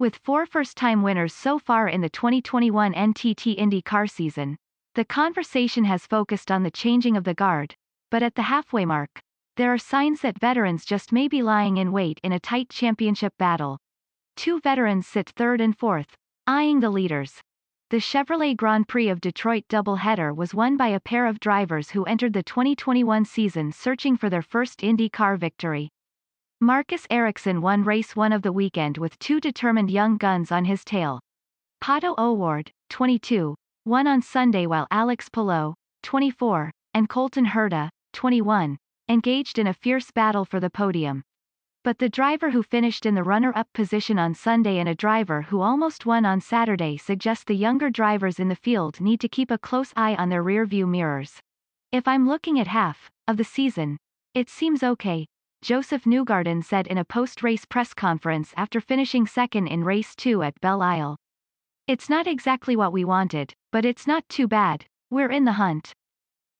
With 4 first-time winners so far in the 2021 NTT IndyCar season, the conversation has focused on the changing of the guard, but at the halfway mark, there are signs that veterans just may be lying in wait in a tight championship battle. 2 veterans sit third and fourth, eyeing the leaders. The Chevrolet Grand Prix of Detroit doubleheader was won by a pair of drivers who entered the 2021 season searching for their first IndyCar victory. Marcus Ericsson won race 1 of the weekend with 2 determined young guns on his tail. Pato O'Ward, 22, won on Sunday while Alex Palou, 24, and Colton Herta, 21, engaged in a fierce battle for the podium. But the driver who finished in the runner-up position on Sunday and a driver who almost won on Saturday suggest the younger drivers in the field need to keep a close eye on their rear-view mirrors. If I'm looking at half of the season, it seems okay, Joseph Newgarden said in a post-race press conference after finishing second in race 2 at Belle Isle. It's not exactly what we wanted, but it's not too bad, we're in the hunt.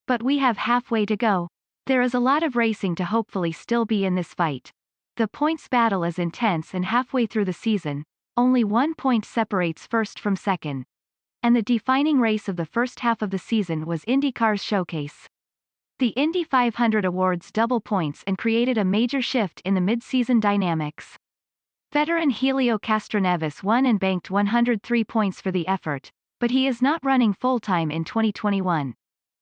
But we have halfway to go. There is a lot of racing to hopefully still be in this fight. The points battle is intense and halfway through the season, only 1 point separates first from second. And the defining race of the first half of the season was IndyCar's showcase. The Indy 500 awards double points and created a major shift in the mid-season dynamics. Veteran Helio Castroneves won and banked 103 points for the effort, but he is not running full-time in 2021.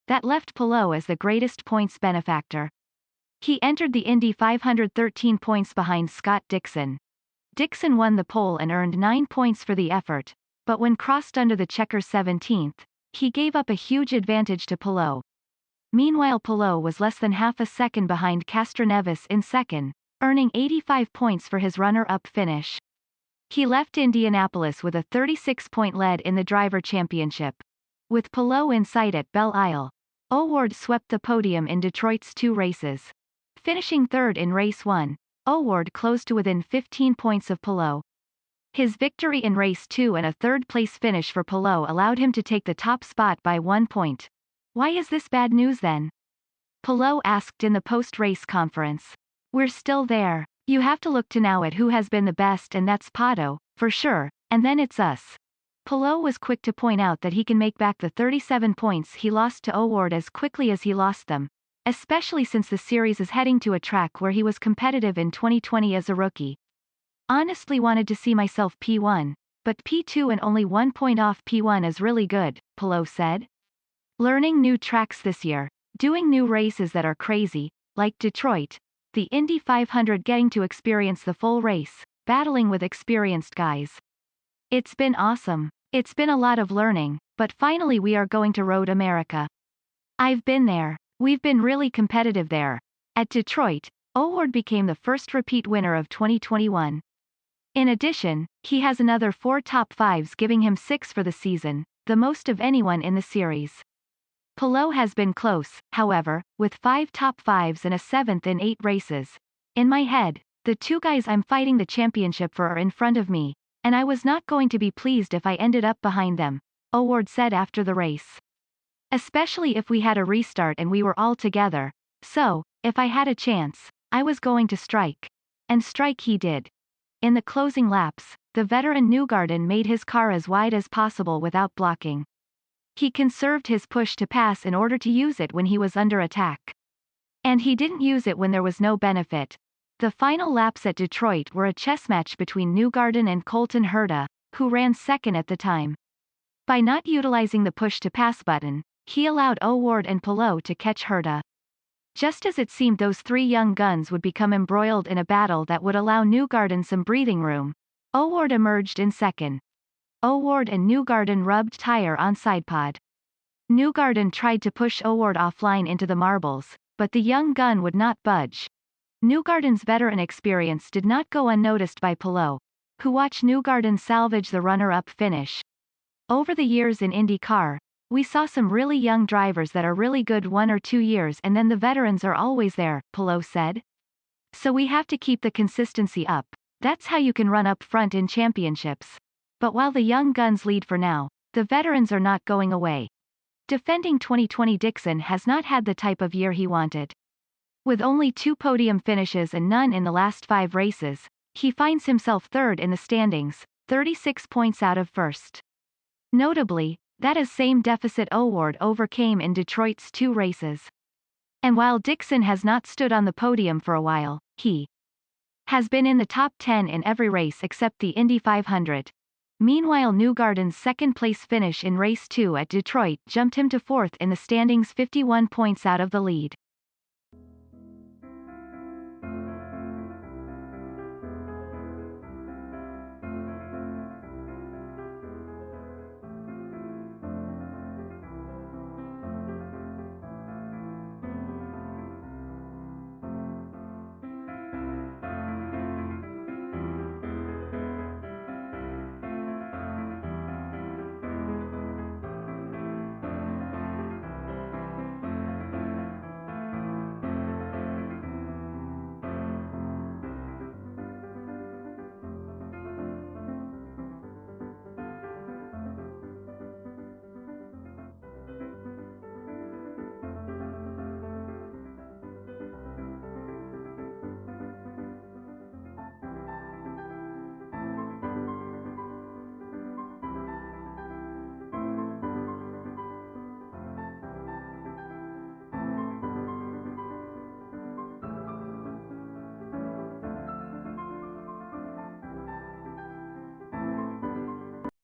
That left Palou as the greatest points benefactor. He entered the Indy 500 13 points behind Scott Dixon. Dixon won the pole and earned 9 points for the effort, but when crossed under the checker's 17th, he gave up a huge advantage to Palou. Meanwhile, Palou was less than half a second behind Castroneves in second, earning 85 points for his runner-up finish. He left Indianapolis with a 36-point lead in the driver championship. With Palou in sight at Belle Isle, O'Ward swept the podium in Detroit's 2 races. Finishing third in race 1, O'Ward closed to within 15 points of Palou. His victory in race 2 and a third-place finish for Palou allowed him to take the top spot by 1 point. Why is this bad news then? Palou asked in the post-race conference. We're still there. You have to look to now at who has been the best, and that's Pato, for sure, and then it's us. Palou was quick to point out that he can make back the 37 points he lost to O'Ward as quickly as he lost them, especially since the series is heading to a track where he was competitive in 2020 as a rookie. Honestly wanted to see myself P1, but P2 and only 1 point off P1 is really good, Palou said. Learning new tracks this year, doing new races that are crazy, like Detroit, the Indy 500 getting to experience the full race, battling with experienced guys. It's been awesome. It's been a lot of learning, but finally we are going to Road America. I've been there. We've been really competitive there. At Detroit, O'Ward became the first repeat winner of 2021. In addition, he has another 4 top 5s giving him 6 for the season, the most of anyone in the series. Palou has been close, however, with 5 top 5s and a 7th in 8 races. In my head, the 2 guys I'm fighting the championship for are in front of me, and I was not going to be pleased if I ended up behind them, O'Ward said after the race. Especially if we had a restart and we were all together, so, if I had a chance, I was going to strike. And strike he did. In the closing laps, the veteran Newgarden made his car as wide as possible without blocking. He conserved his push to pass in order to use it when he was under attack. And he didn't use it when there was no benefit. The final laps at Detroit were a chess match between Newgarden and Colton Herta, who ran second at the time. By not utilizing the push-to-pass button, he allowed O'Ward and Palou to catch Herta. Just as it seemed those 3 young guns would become embroiled in a battle that would allow Newgarden some breathing room, O'Ward emerged in second. O'Ward and Newgarden rubbed tire on sidepod. Newgarden tried to push O'Ward offline into the marbles, but the young gun would not budge. Newgarden's veteran experience did not go unnoticed by Palou, who watched Newgarden salvage the runner-up finish. Over the years in IndyCar, we saw some really young drivers that are really good 1 or 2 years and then the veterans are always there, Palou said. So we have to keep the consistency up. That's how you can run up front in championships. But while the young guns lead for now, the veterans are not going away. Defending 2020 Dixon has not had the type of year he wanted. With only 2 podium finishes and none in the last 5 races, he finds himself third in the standings, 36 points out of first. Notably, that is same deficit O'Ward overcame in Detroit's 2 races. And while Dixon has not stood on the podium for a while, he has been in the top 10 in every race except the Indy 500. Meanwhile, Newgarden's second-place finish in Race 2 at Detroit jumped him to 4th in the standings, 51 points out of the lead.